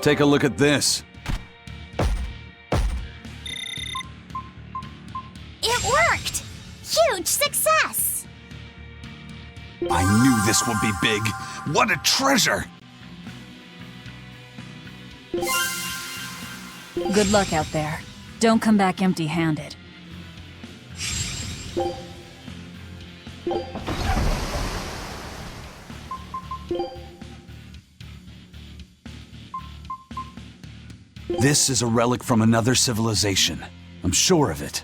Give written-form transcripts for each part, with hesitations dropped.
Take a look at this. It worked! Huge success! I knew this would be big. What a treasure! Good luck out there. Don't come back empty-handed. This is a relic from another civilization. I'm sure of it.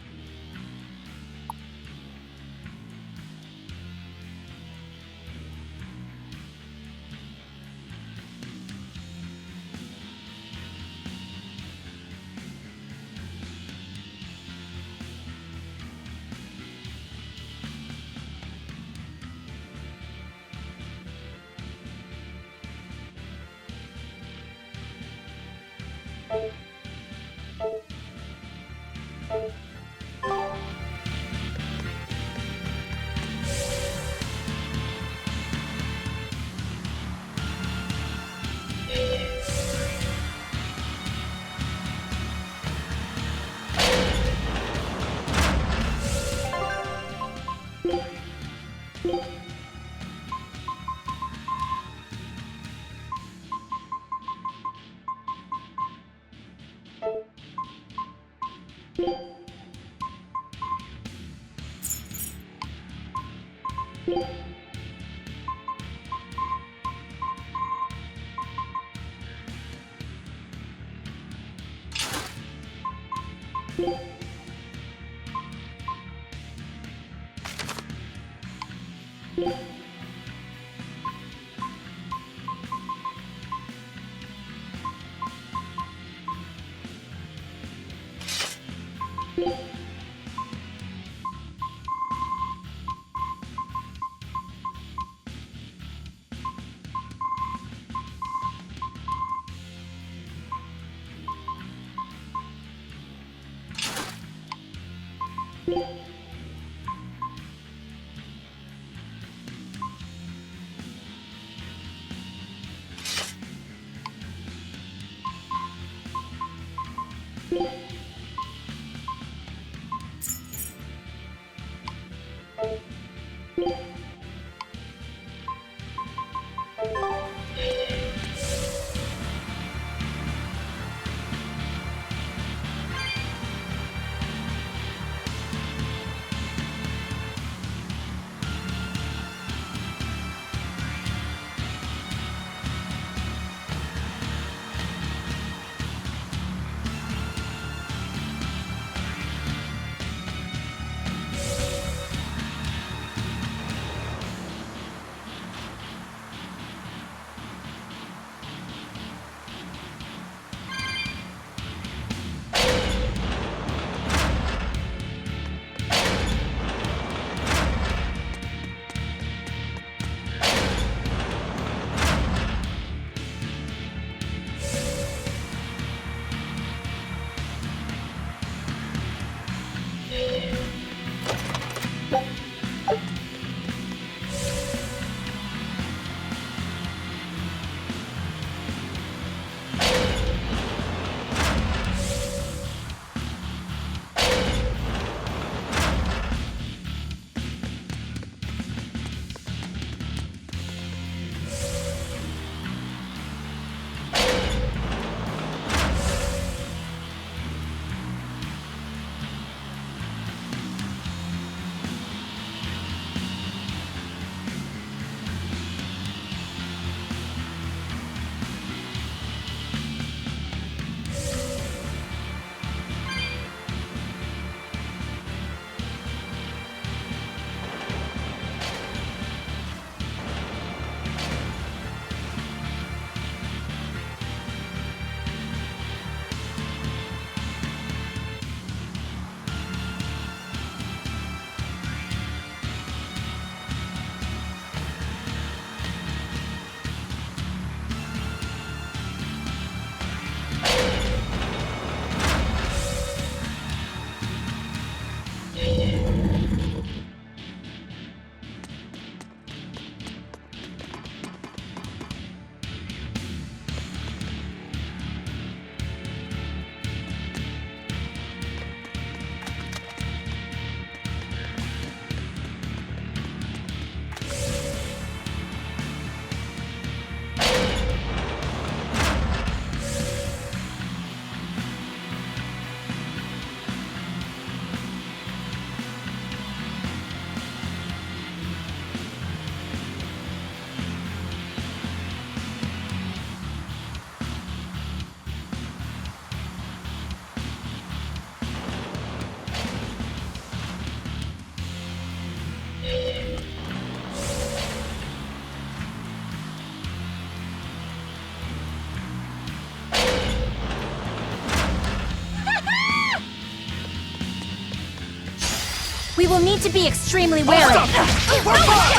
We will need to be extremely wary. Stop! For five!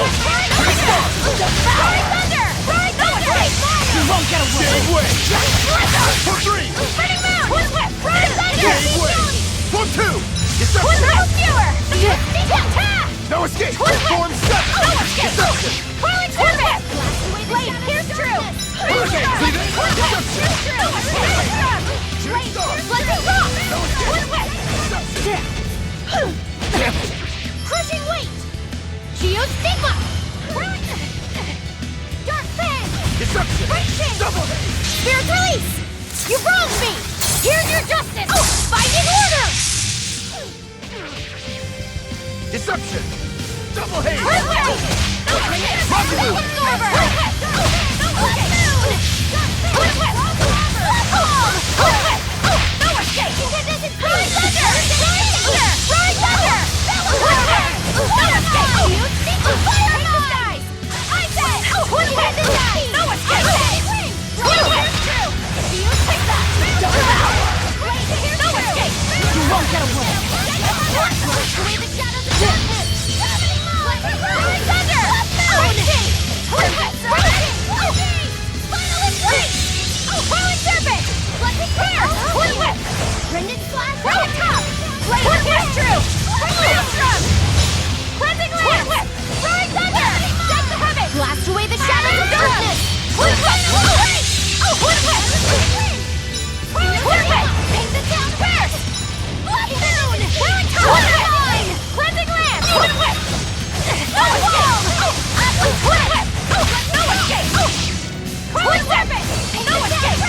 You won't get away. Gave way! For three! Spinning moon! Gave way! For two! Deception! No escape! Form seven! Deception! Wait, here's true! Hurricane! See this? Deception! Shooting star! No escape! Crushing weight! Geostigma! Dark Fang! Deception! Breaking! Double hit! Spirit release! You wronged me! Here's your justice! Binding order! Deception! Double hit! Absorber! No escape! You won't get away! Blast away the shadows of darkness! Take the town first! Blood moon! Cleansing lamp! No wall! No escape! Coiling serpent! No escape!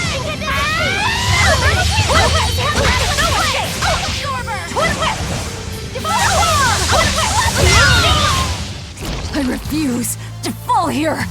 I refuse to fall here!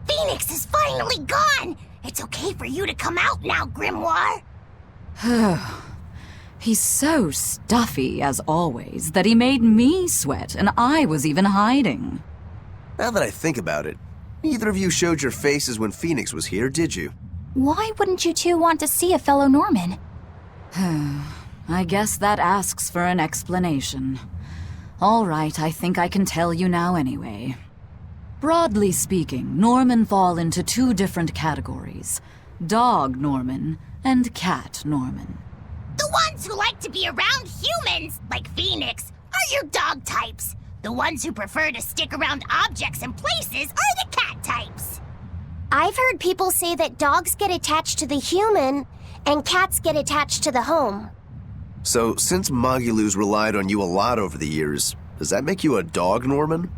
Phoenix is finally gone! It's okay for you to come out now, Grimoire! He's so stuffy, as always, that he made me sweat, and I was even hiding. Now that I think about it, neither of you showed your faces when Phoenix was here, did you? Why wouldn't you two want to see a fellow Norman? I guess that asks for an explanation. All right, I think I can tell you now anyway. Broadly speaking, Norman fall into two different categories. Dog Norman and Cat Norman. The ones who like to be around humans, like Phoenix, are your dog types. The ones who prefer to stick around objects and places are the cat types. I've heard people say that dogs get attached to the human and cats get attached to the home. So, since Mogulu's relied on you a lot over the years, does that make you a dog Norman?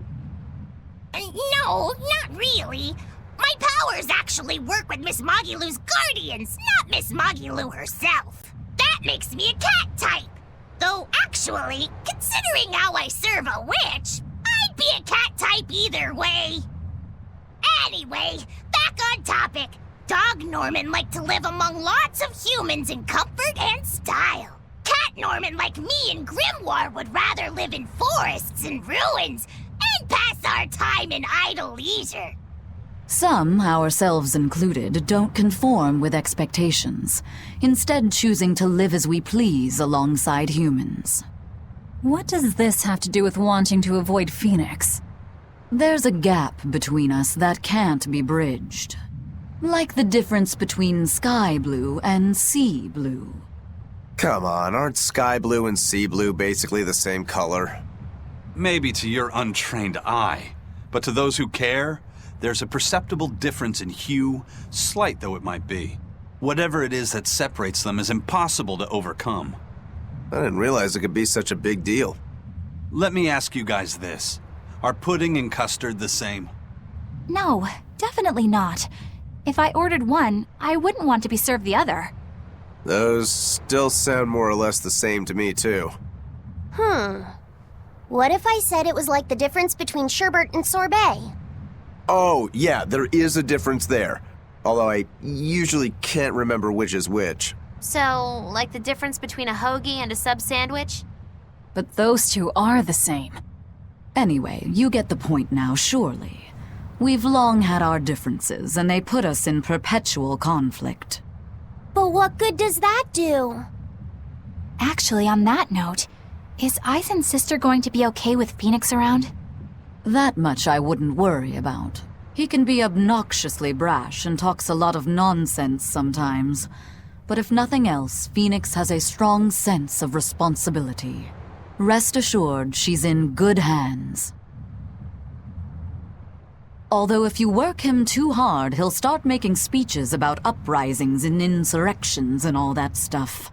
No, not really. My powers actually work with Miss Mogulu's guardians, not Miss Mogulu herself. That makes me a cat type. Though actually, considering how I serve a witch, I'd be a cat type either way. Anyway, back on topic. Dog Norman liked to live among lots of humans in comfort and style. Cat Norman, like me and Grimoire, would rather live in forests and ruins and pass our time in idle leisure. Some, ourselves included, don't conform with expectations, instead choosing to live as we please alongside humans. What does this have to do with wanting to avoid Phoenix? There's a gap between us that can't be bridged. Like the difference between sky blue and sea blue. Come on, aren't sky blue and sea blue basically the same color? Maybe to your untrained eye, but to those who care, there's a perceptible difference in hue, slight though it might be. Whatever it is that separates them is impossible to overcome. I didn't realize it could be such a big deal. Let me ask you guys this. Are pudding and custard the same? No, definitely not. If I ordered one, I wouldn't want to be served the other. Those still sound more or less the same to me, too. What if I said it was like the difference between sherbet and sorbet? Oh, yeah, there is a difference there. Although I usually can't remember which is which. So, like the difference between a hoagie and a sub sandwich? But those two are the same. Anyway, you get the point now, surely. We've long had our differences, and they put us in perpetual conflict. But what good does that do? Actually, on that note, is Aizen's sister going to be okay with Phoenix around? That much I wouldn't worry about. He can be obnoxiously brash and talks a lot of nonsense sometimes. But if nothing else, Phoenix has a strong sense of responsibility. Rest assured, she's in good hands. Although if you work him too hard, he'll start making speeches about uprisings and insurrections and all that stuff.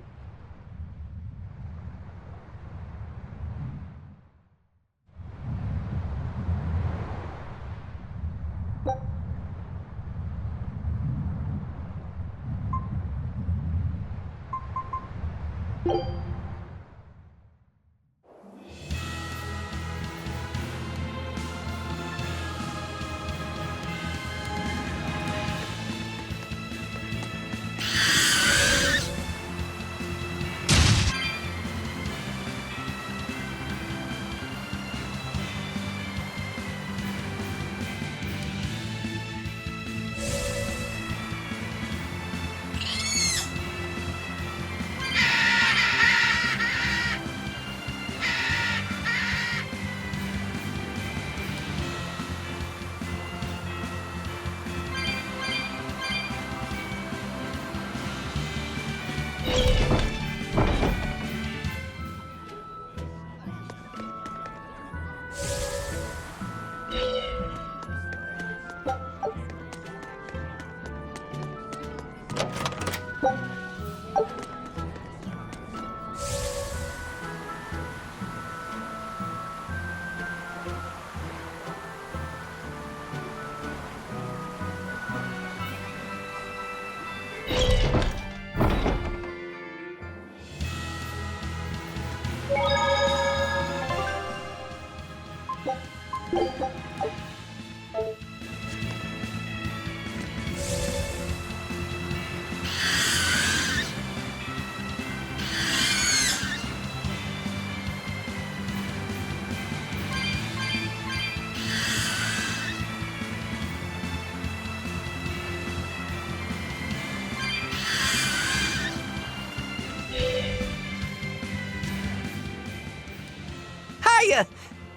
Hiya!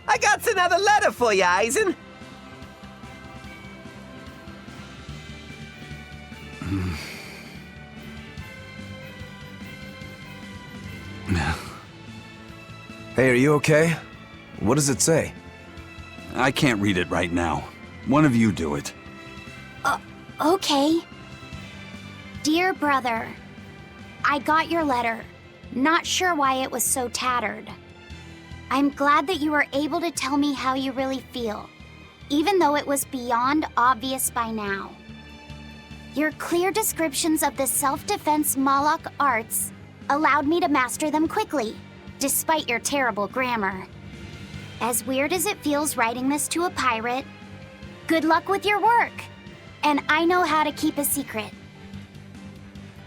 I got another letter for you, Aizen. Hey, are you okay? What does it say? I can't read it right now. One of you do it. Okay. Dear brother, I got your letter. Not sure why it was so tattered. I'm glad that you were able to tell me how you really feel, even though it was beyond obvious by now. Your clear descriptions of the self-defense Malak arts allowed me to master them quickly, despite your terrible grammar. As weird as it feels writing this to a pirate, good luck with your work. and I know how to keep a secret.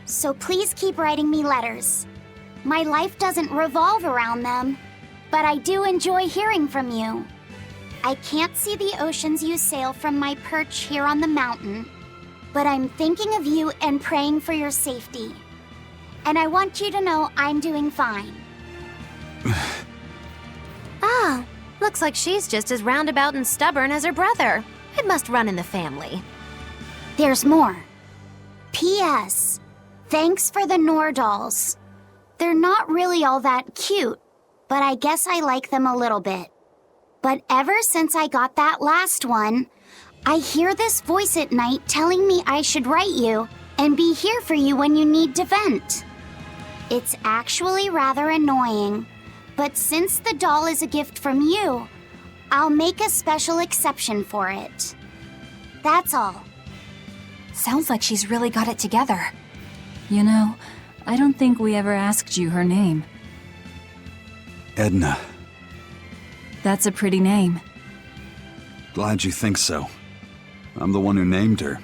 So please keep writing me letters. My life doesn't revolve around them, but I do enjoy hearing from you. I can't see the oceans you sail from my perch here on the mountain, but I'm thinking of you and praying for your safety. And I want you to know I'm doing fine. Ah, looks like she's just as roundabout and stubborn as her brother. It must run in the family. There's more. P.S. Thanks for the Nordals. They're not really all that cute, but I guess I like them a little bit. But ever since I got that last one, I hear this voice at night telling me I should write you and be here for you when you need to vent. It's actually rather annoying, but since the doll is a gift from you, I'll make a special exception for it. That's all. Sounds like she's really got it together. You know, I don't think we ever asked you her name. Edna. That's a pretty name. Glad you think so. I'm the one who named her.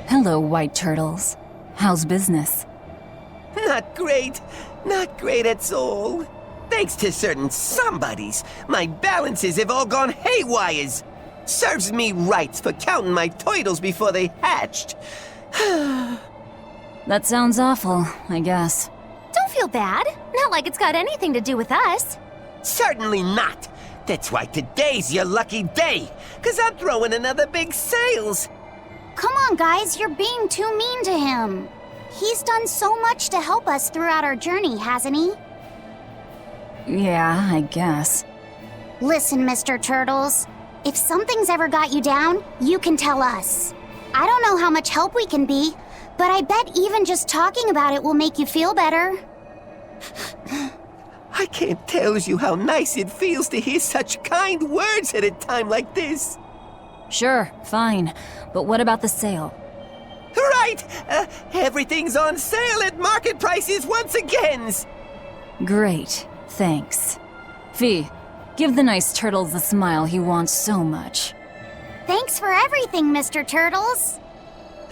Hello, white turtles. How's business? Not great. Not great at all. Thanks to certain somebodies, my balances have all gone haywires. Serves me right for counting my turtles before they hatched. That sounds awful, I guess. Don't feel bad. Not like it's got anything to do with us. Certainly not. That's why today's your lucky day, 'cause I'm throwing another big sales. Come on, guys, you're being too mean to him. He's done so much to help us throughout our journey, hasn't he? Yeah, I guess. Listen, Mr. Turtles, if something's ever got you down, you can tell us. I don't know how much help we can be, but I bet even just talking about it will make you feel better. I can't tell you how nice it feels to hear such kind words at a time like this. Sure, fine. But what about the sale? Right! Everything's on sale at market prices once again! Great, thanks. Fee, give the nice turtles the smile he wants so much. Thanks for everything, Mr. Turtles.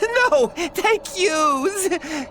No, thank yous!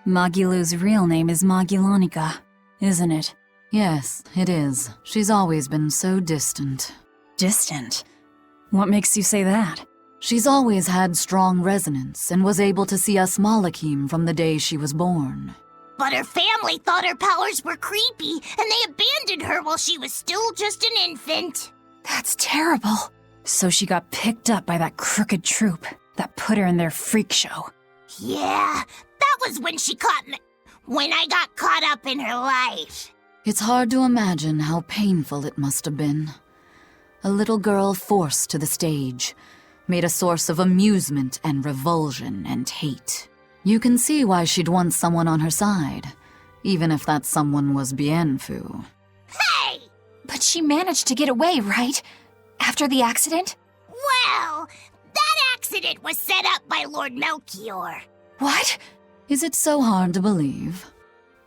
Magilu's real name is Magilonica, isn't it? Yes, it is. She's always been so distant. Distant? What makes you say that? She's always had strong resonance and was able to see us Malakim from the day she was born. But her family thought her powers were creepy, and they abandoned her while she was still just an infant. That's terrible. So she got picked up by that crooked troupe that put her in their freak show. Yeah, that was when she caught me. When I got caught up in her life. It's hard to imagine how painful it must have been. A little girl forced to the stage, made a source of amusement and revulsion and hate. You can see why she'd want someone on her side, even if that someone was Bienfu. Hey! But she managed to get away, right? After the accident? Well, that accident was set up by Lord Melchior. What? Is it so hard to believe?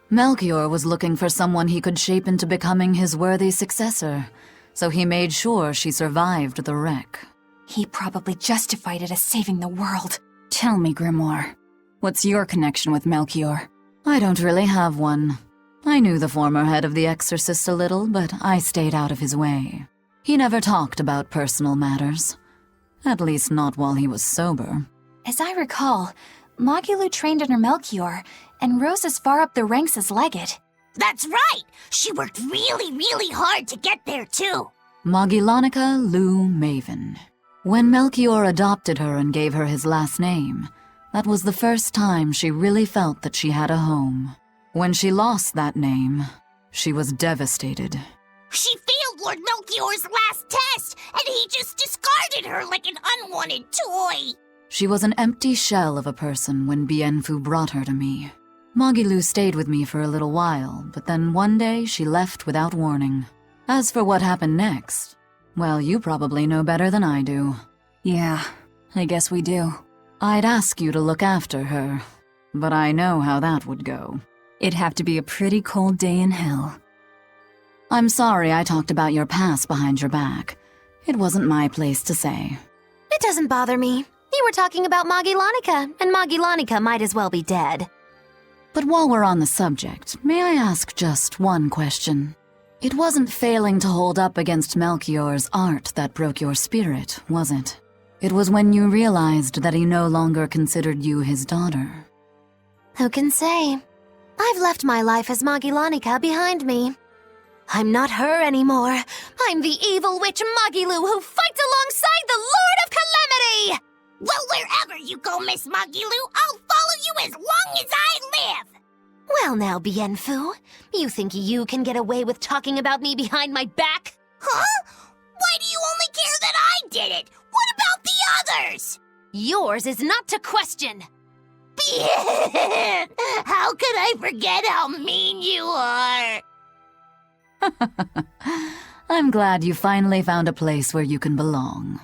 Melchior was looking for someone he could shape into becoming his worthy successor, so he made sure she survived the wreck. He probably justified it as saving the world. Tell me, Grimoire, what's your connection with Melchior? I don't really have one. I knew the former head of the Exorcist a little, but I stayed out of his way. He never talked about personal matters. At least not while he was sober. As I recall, Magilou trained under Melchior and rose as far up the ranks as legate. That's right! She worked really, really hard to get there, too. Magilonica Lou Maven. When Melchior adopted her and gave her his last name, that was the first time she really felt that she had a home. When she lost that name, she was devastated. She failed Lord Melchior's last test, and he just discarded her like an unwanted toy. She was an empty shell of a person when Bienfu brought her to me. Magilou stayed with me for a little while, but then one day she left without warning. As for what happened next, well, you probably know better than I do. Yeah, I guess we do. I'd ask you to look after her, but I know how that would go. It'd have to be a pretty cold day in hell. I'm sorry I talked about your past behind your back. It wasn't my place to say. It doesn't bother me. You were talking about Magilonica, and Magilonica might as well be dead. But while we're on the subject, may I ask just one question? It wasn't failing to hold up against Melchior's art that broke your spirit, was it? It was when you realized that he no longer considered you his daughter. Who can say? I've left my life as Magilonica behind me. I'm not her anymore. I'm the evil witch Magilou who fights alongside the Lord of Calamity! Well, wherever you go, Miss Magilou, I'll follow you as long as I live! Well now, Bienfu, you think you can get away with talking about me behind my back? Huh? Why do you only care that I did it? What about the others? Yours is not to question. How could I forget how mean you are? I'm glad you finally found a place where you can belong.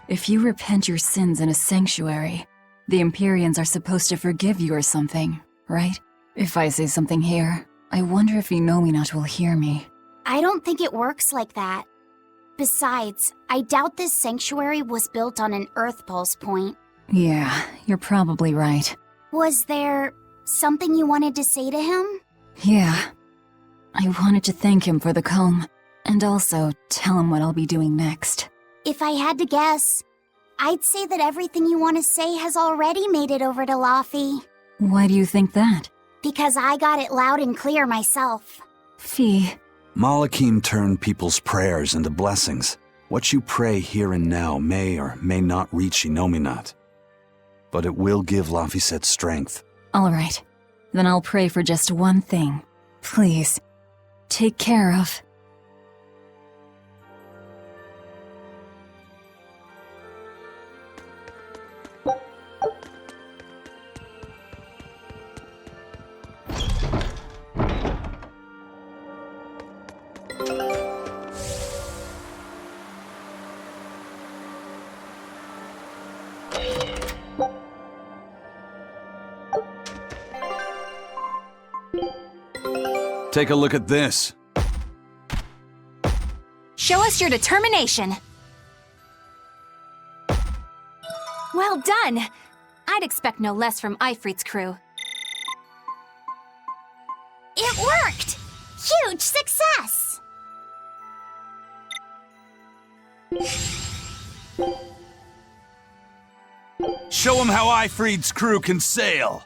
If you repent your sins in a sanctuary, the Empyreans are supposed to forgive you or something, right? If I say something here, I wonder if Inominat will hear me. I don't think it works like that. Besides, I doubt this sanctuary was built on an Earth Pulse point. Yeah, you're probably right. Was there something you wanted to say to him? Yeah. I wanted to thank him for the comb, and also tell him what I'll be doing next. If I had to guess, I'd say that everything you want to say has already made it over to Laffy. Why do you think that? Because I got it loud and clear myself. Fee. Malakim turned people's prayers into blessings. What you pray here and now may or may not reach Inominat. But it will give Laphicet strength. All right. Then I'll pray for just one thing. Please, take care of... Take a look at this. Show us your determination! Well done! I'd expect no less from Ifrit's crew. It worked! Huge success! Show him how Ifrit's crew can sail.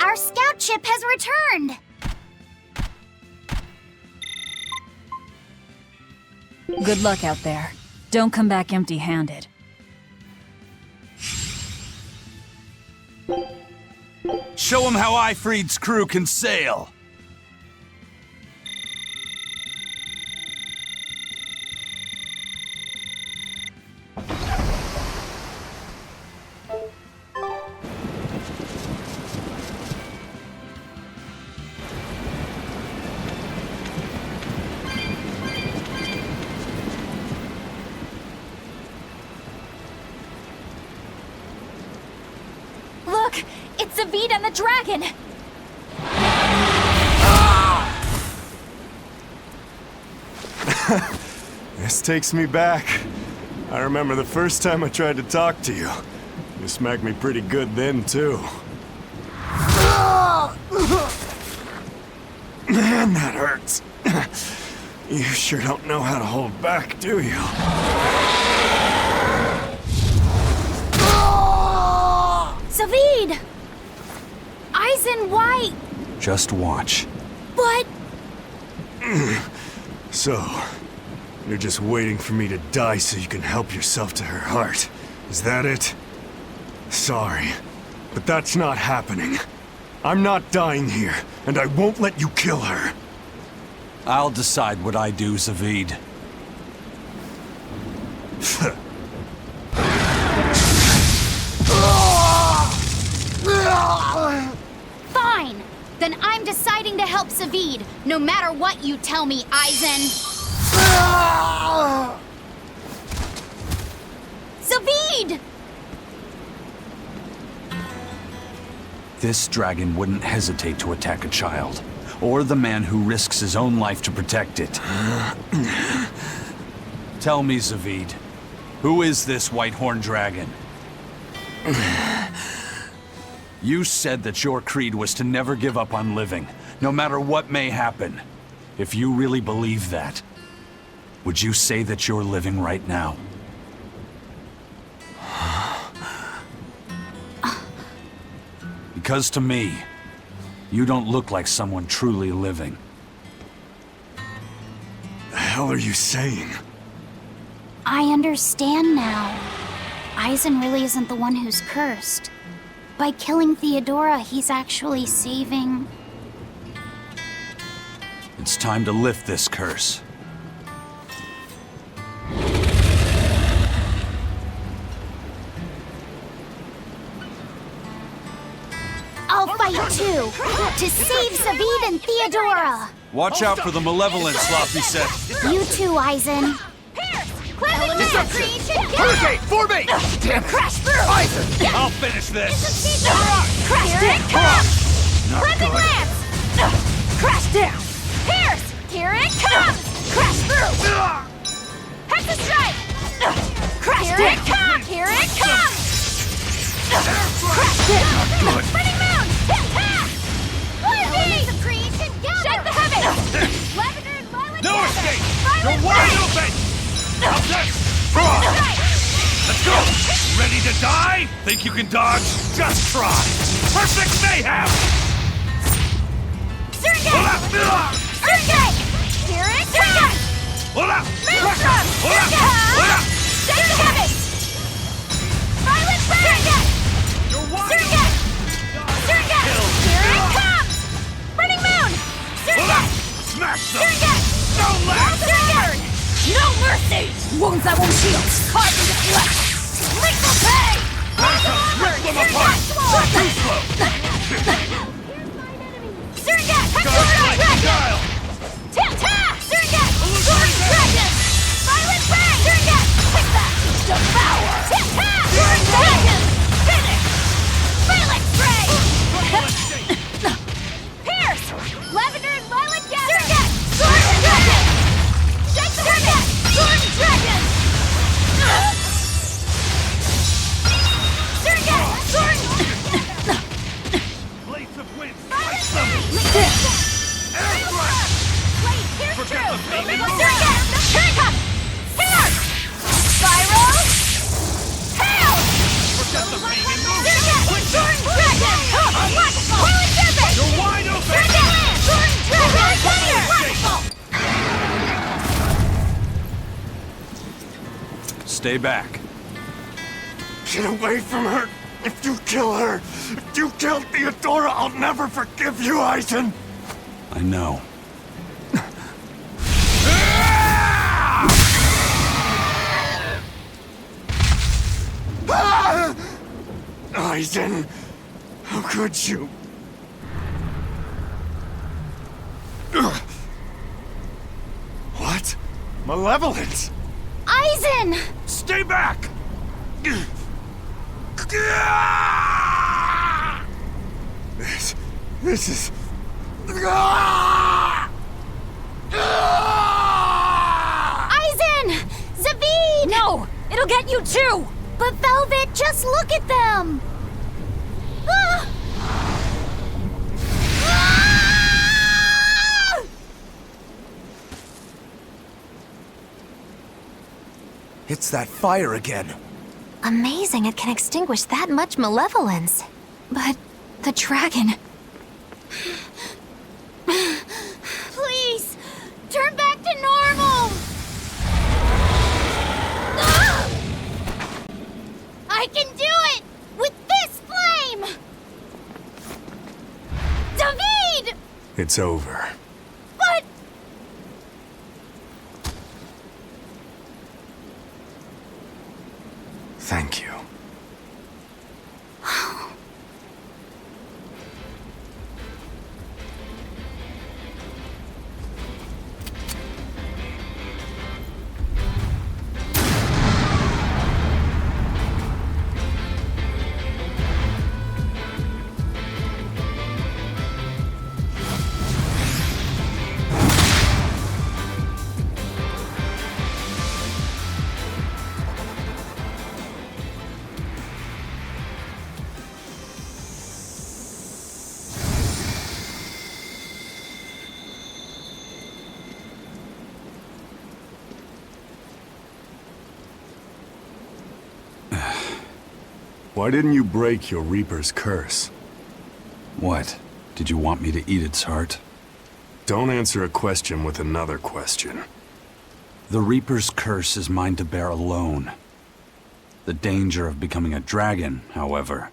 Our scout ship has returned! Good luck out there. Don't come back empty-handed. Show him how Ifreed's crew can sail. Look! It's Zavid and the dragon! This takes me back. I remember the first time I tried to talk to you. You smacked me pretty good then, too. Man, that hurts. You sure don't know how to hold back, do you? Zavid! Eisen, why? Just watch. But... So, you're just waiting for me to die so you can help yourself to her heart. Is that it? Sorry, but that's not happening. I'm not dying here, and I won't let you kill her. I'll decide what I do, Zavid. Fine! Then I'm deciding to help Zavid, no matter what you tell me, Eisen. Zavid! This dragon wouldn't hesitate to attack a child, or the man who risks his own life to protect it. Tell me, Zavid, who is this white-horned dragon? You said that your creed was to never give up on living, no matter what may happen. If you really believe that, would you say that you're living right now? Because to me, you don't look like someone truly living. The hell are you saying? I understand now. Eisen really isn't the one who's cursed. By killing Theodora, he's actually saving... It's time to lift this curse. I'll fight too! To save Zavid and Theodora! Watch out for the malevolent, Sloppy set. You too, Eisen. Hurricane, formate! Damn it! Crash through! Eisen! I'll finish this. Crash Here it comes! Cleansing lance! Crash down! Pierce! Here it comes! Crash through! Hex strike! Crash down! Here it comes! Here it comes! Crash down! Spinning moon! Tap! Loyalty! Shake the heavens! Lavender and violet! No escape! Violet You're wide open! Up this! Let's go! Ready to die? Think you can dodge? Just try! Perfect mayhem! Surrogate! Surrogate! Here it comes! Maelstrom! Surrogate! Shake the heavens! Violet Surrogate! Surrogate! Surrogate! Here it comes! Burning moon! Surrogate! Smash them! Surrogate! No left! Surrogate! No mercy! Wounds that won't heal! Carved into flesh! Lethal pay! Rip them apart! Too slow! Surrogate! Hexorite Dragon! Ta-ta! Surrogate! Sword Dragon! Violent Ray! Surrogate! Stay back. Get away from her! If you kill her, if you kill Theodora, I'll never forgive you, Aizen! I know. Aizen, how could you? What? Malevolence? Aizen! Stay back! This is... Aizen! Zavid! No! It'll get you too! But Velvet, just look at them! Ah! Ah! It's that fire again. Amazing it can extinguish that much malevolence. But the dragon... Please, turn back to normal! Ah! I can do it! With this flame! David! It's over. But... Thank you. Why didn't you break your Reaper's curse? What? Did you want me to eat its heart? Don't answer a question with another question. The Reaper's curse is mine to bear alone. The danger of becoming a dragon, however,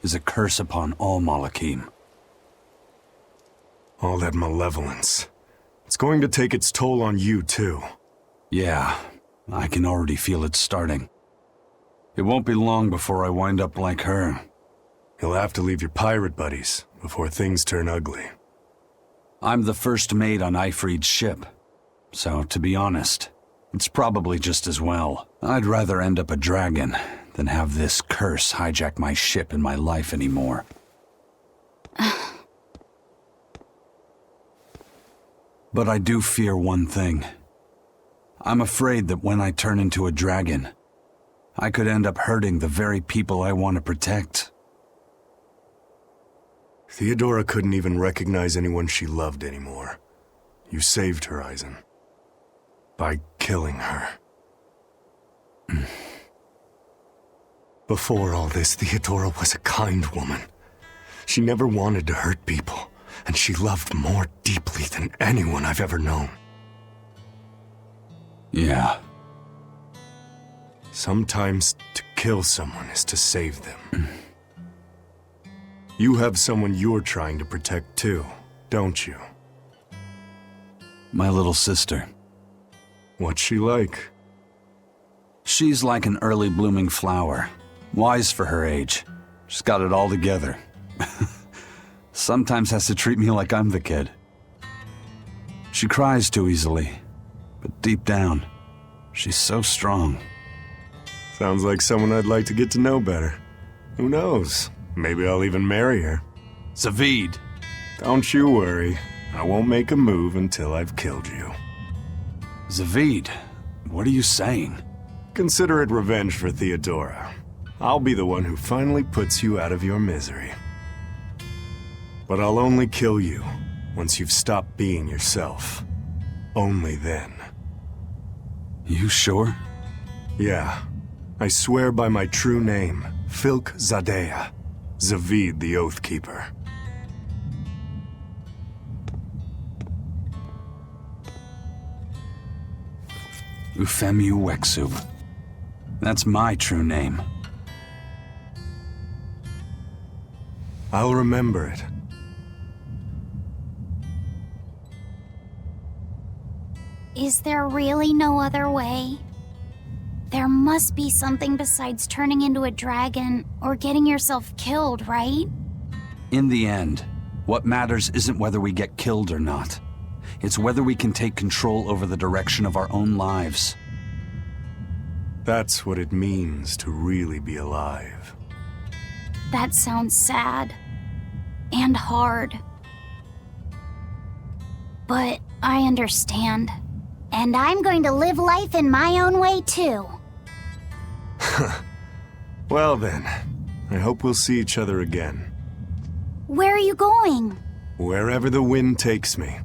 is a curse upon all Malakim. All that malevolence. It's going to take its toll on you, too. Yeah, I can already feel it starting. It won't be long before I wind up like her. You'll have to leave your pirate buddies before things turn ugly. I'm the first mate on Ifrid's ship. So, to be honest, it's probably just as well. I'd rather end up a dragon than have this curse hijack my ship and my life anymore. But I do fear one thing. I'm afraid that when I turn into a dragon, I could end up hurting the very people I want to protect. Theodora couldn't even recognize anyone she loved anymore. You saved her, Aizen. By killing her. Before all this, Theodora was a kind woman. She never wanted to hurt people, and she loved more deeply than anyone I've ever known. Yeah. Sometimes to kill someone is to save them. You have someone you're trying to protect too, don't you? My little sister. What's she like? She's like an early blooming flower. Wise for her age. She's got it all together. Sometimes has to treat me like I'm the kid. She cries too easily, but deep down, she's so strong. Sounds like someone I'd like to get to know better. Who knows? Maybe I'll even marry her. Zavid! Don't you worry. I won't make a move until I've killed you. Zavid, what are you saying? Consider it revenge for Theodora. I'll be the one who finally puts you out of your misery. But I'll only kill you once you've stopped being yourself. Only then. You sure? Yeah. I swear by my true name, Filk Zadea, Zavid the Oathkeeper. Ufemu Wexub. That's my true name. I'll remember it. Is there really no other way? There must be something besides turning into a dragon or getting yourself killed, right? In the end, what matters isn't whether we get killed or not. It's whether we can take control over the direction of our own lives. That's what it means to really be alive. That sounds sad. And hard. But I understand. And I'm going to live life in my own way, too. Well then, I hope we'll see each other again. Where are you going? Wherever the wind takes me.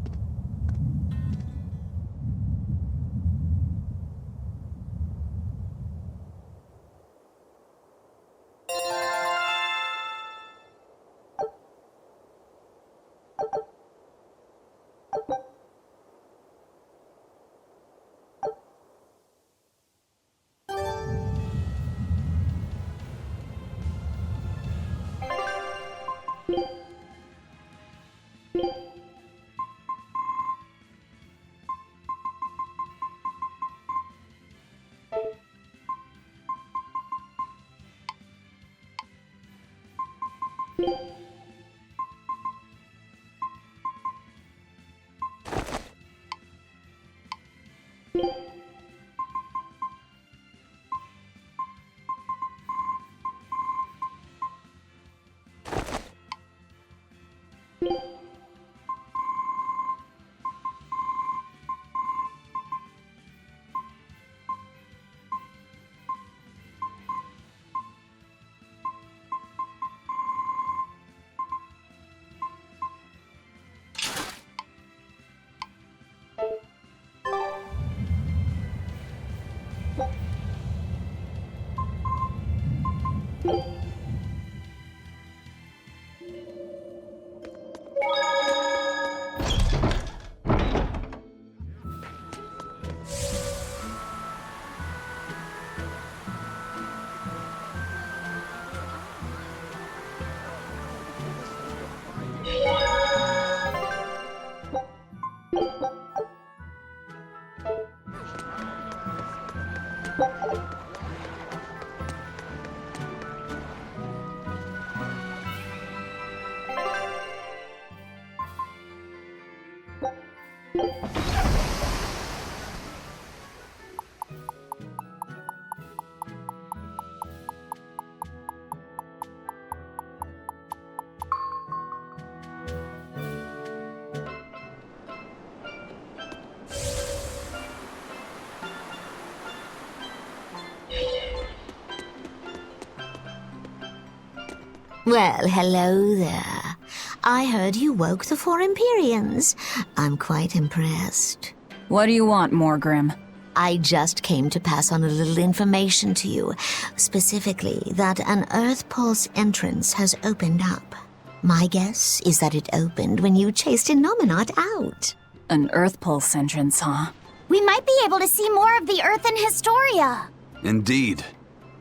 Well, hello there. I heard you woke the four Empyreans. I'm quite impressed. What do you want, Morgrim? I just came to pass on a little information to you, specifically that an Earth Pulse entrance has opened up. My guess is that it opened when you chased Innominat out. An Earth Pulse entrance, huh? We might be able to see more of the Earth in Historia. Indeed.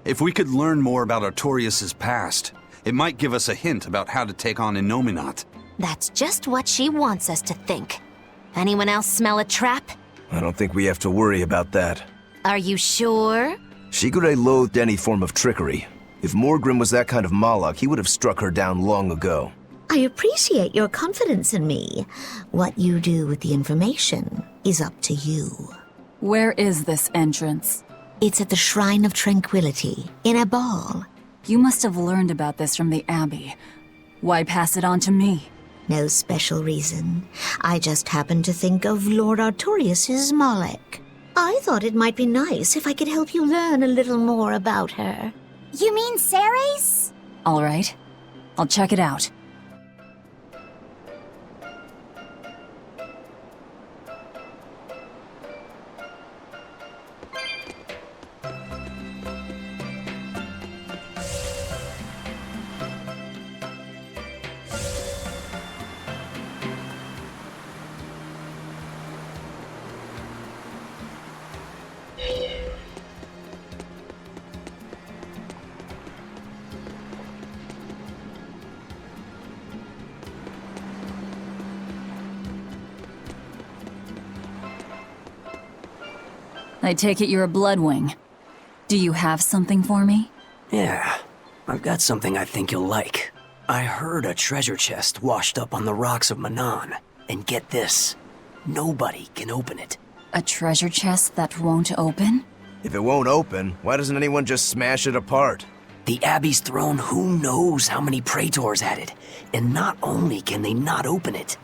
If we could learn more about Artorias' past, it might give us a hint about how to take on Innominat. That's just what she wants us to think. Anyone else smell a trap? I don't think we have to worry about that. Are you sure? Shigure loathed any form of trickery. If Morgrim was that kind of Malak, he would have struck her down long ago. I appreciate your confidence in me. What you do with the information is up to you. Where is this entrance? It's at the Shrine of Tranquility, in a ball. You must have learned about this from the Abbey. Why pass it on to me? No special reason. I just happened to think of Lord Artorias' Malek. I thought it might be nice if I could help you learn a little more about her. You mean Ceres? All right. I'll check it out. I take it you're a Bloodwing. Do you have something for me? Yeah, I've got something I think you'll like. I heard a treasure chest washed up on the rocks of Manon. And get this, nobody can open it. A treasure chest that won't open? If it won't open, why doesn't anyone just smash it apart? The Abbey's throne, who knows how many praetors at it. And not only can they not open it,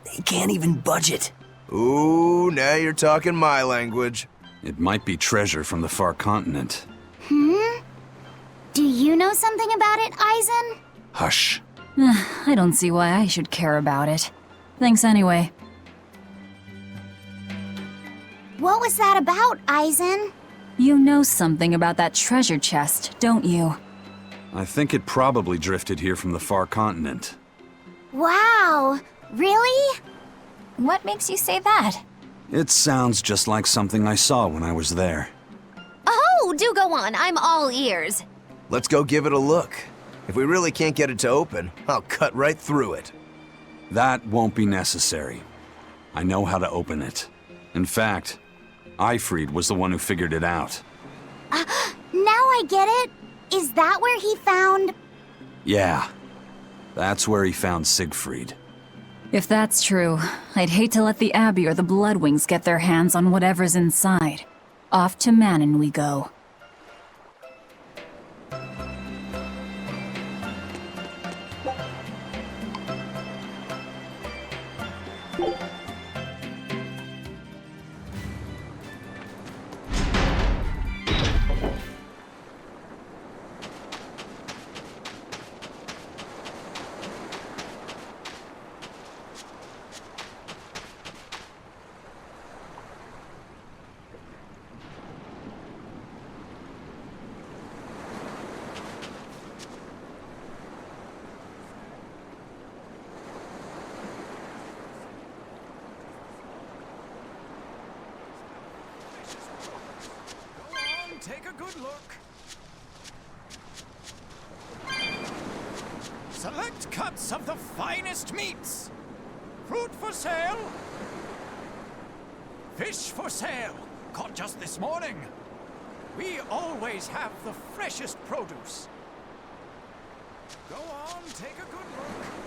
they can't even budge it. Ooh, now you're talking my language. It might be treasure from the far continent. Do you know something about it, Eisen? Hush. I don't see why I should care about it. Thanks anyway. What was that about, Eisen? You know something about that treasure chest, don't you? I think it probably drifted here from the far continent. Wow, really? What makes you say that? It sounds just like something I saw when I was there. Oh, do go on. I'm all ears. Let's go give it a look. If we really can't get it to open, I'll cut right through it. That won't be necessary. I know how to open it. In fact, Eifried was the one who figured it out. Now I get it. Is that where he found... Yeah, that's where he found Siegfried. If that's true, I'd hate to let the Abbey or the Bloodwings get their hands on whatever's inside. Off to Manon we go. Take a good look. Select cuts of the finest meats. Fruit for sale. Fish for sale. Caught just this morning. We always have the freshest produce. Go on, take a good look.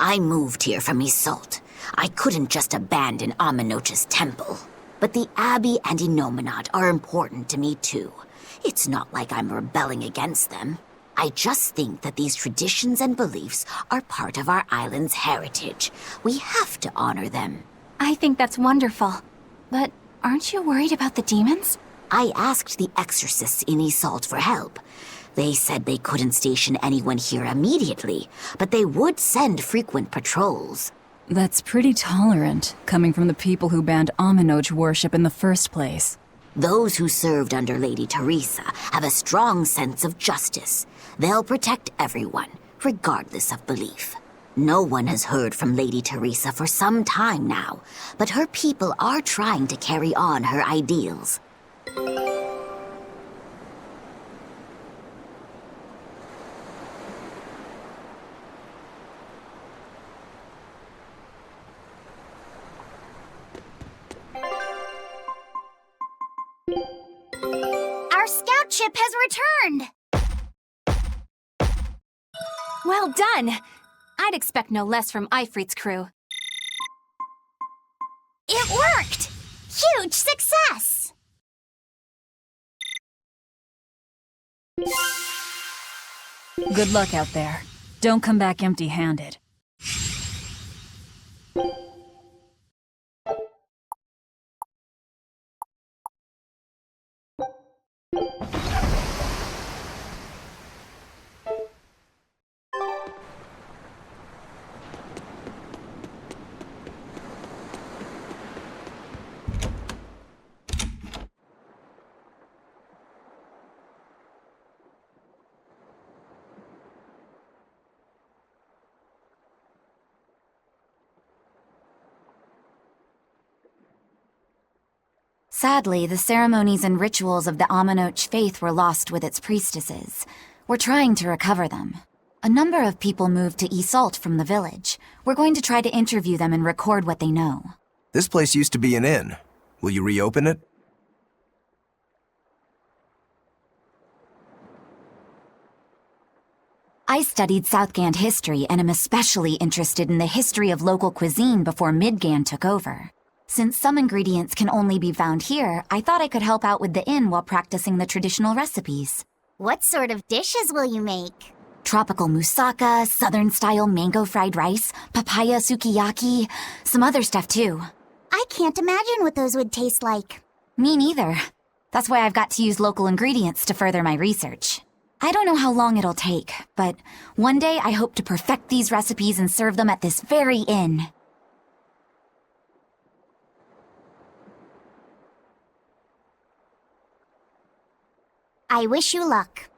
I moved here from Isolde. I couldn't just abandon Aminoch's temple. But the Abbey and Inominat are important to me too. It's not like I'm rebelling against them. I just think that these traditions and beliefs are part of our island's heritage. We have to honor them. I think that's wonderful. But aren't you worried about the demons? I asked the exorcists in Isolde for help. They said they couldn't station anyone here immediately, but they would send frequent patrols. That's pretty tolerant, coming from the people who banned Aminoch worship in the first place. Those who served under Lady Teresa have a strong sense of justice. They'll protect everyone, regardless of belief. No one has heard from Lady Teresa for some time now, but her people are trying to carry on her ideals. ship has returned! Well done! I'd expect no less from Ifrit's crew. It worked! Huge success! Good luck out there. Don't come back empty-handed. Sadly, the ceremonies and rituals of the Amanoch faith were lost with its priestesses. We're trying to recover them. A number of people moved to Isolt from the village. We're going to try to interview them and record what they know. This place used to be an inn. Will you reopen it? I studied Southgand history and am especially interested in the history of local cuisine before Midgand took over. Since some ingredients can only be found here, I thought I could help out with the inn while practicing the traditional recipes. What sort of dishes will you make? Tropical moussaka, southern-style mango fried rice, papaya sukiyaki, some other stuff too. I can't imagine what those would taste like. Me neither. That's why I've got to use local ingredients to further my research. I don't know how long it'll take, but one day I hope to perfect these recipes and serve them at this very inn. I wish you luck.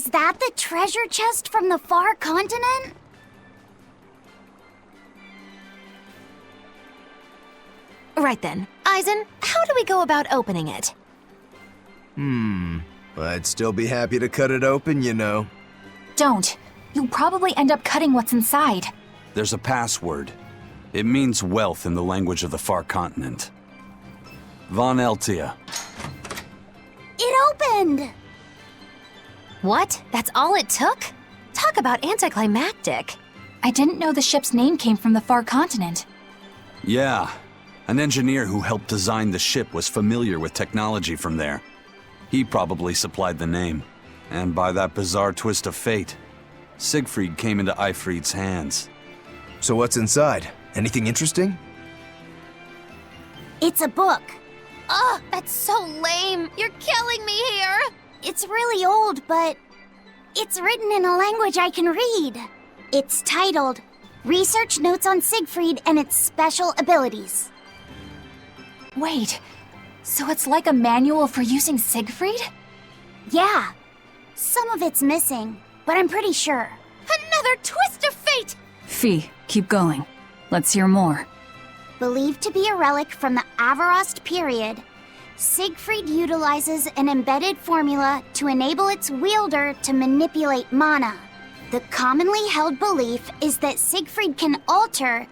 Is that the treasure chest from the far continent? Right then. Eisen, how do we go about opening it? I'd still be happy to cut it open, you know. Don't. You'll probably end up cutting what's inside. There's a password. It means wealth in the language of the far continent. Von Eltia. It opened! What? That's all it took? Talk about anticlimactic. I didn't know the ship's name came from the far continent. Yeah. An engineer who helped design the ship was familiar with technology from there. He probably supplied the name. And by that bizarre twist of fate, Siegfried came into Eifried's hands. So what's inside? Anything interesting? It's a book. Ugh, that's so lame. You're killing me here. It's really old, but it's written in a language I can read. It's titled Research Notes on Siegfried and Its Special Abilities. Wait, so it's like a manual for using Siegfried? Yeah. Some of it's missing, but I'm pretty sure. Another twist of fate! Fee, keep going. Let's hear more. Believed to be a relic from the Avarost period, Siegfried utilizes an embedded formula to enable its wielder to manipulate mana. The commonly held belief is that Siegfried can alter,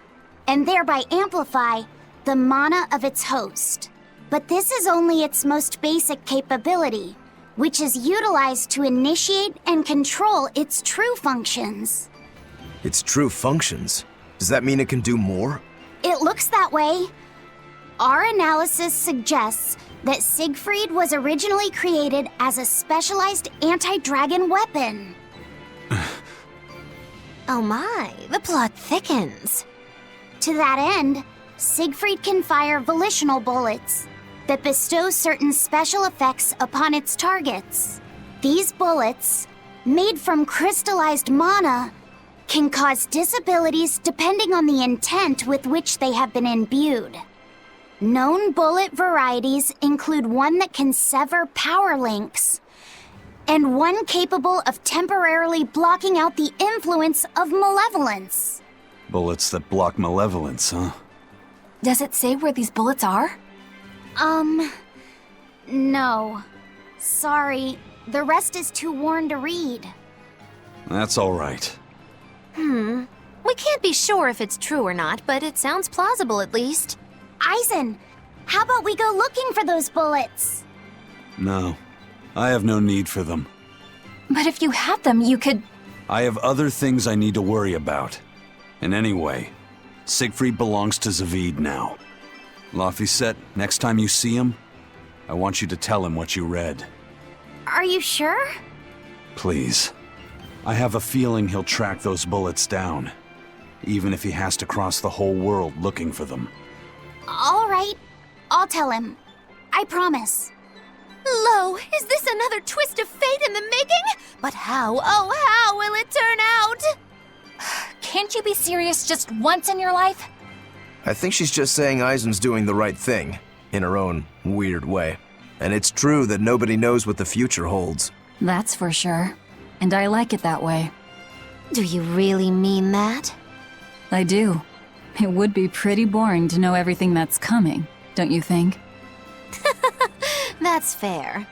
and thereby amplify, the mana of its host. But this is only its most basic capability, which is utilized to initiate and control its true functions. Its true functions? Does that mean it can do more? It looks that way. Our analysis suggests that Siegfried was originally created as a specialized anti-dragon weapon. Oh my, the plot thickens. To that end, Siegfried can fire volitional bullets that bestow certain special effects upon its targets. These bullets, made from crystallized mana, can cause disabilities depending on the intent with which they have been imbued. Known bullet varieties include one that can sever power links, and one capable of temporarily blocking out the influence of malevolence. Bullets that block malevolence, huh? Does it say where these bullets are? No. Sorry, the rest is too worn to read. That's all right. We can't be sure if it's true or not, but it sounds plausible at least. Eisen, how about we go looking for those bullets? No, I have no need for them. But if you had them, you could... I have other things I need to worry about. And anyway, Siegfried belongs to Zavid now. Laphicet, next time you see him, I want you to tell him what you read. Are you sure? Please. I have a feeling he'll track those bullets down, even if he has to cross the whole world looking for them. All right, I'll tell him. I promise. Lo, is this another twist of fate in the making? But how, oh how will it turn out? Can't you be serious just once in your life? I think she's just saying Eisen's doing the right thing, in her own weird way. And it's true that nobody knows what the future holds. That's for sure. And I like it that way. Do you really mean that? I do. It would be pretty boring to know everything that's coming, don't you think? That's fair.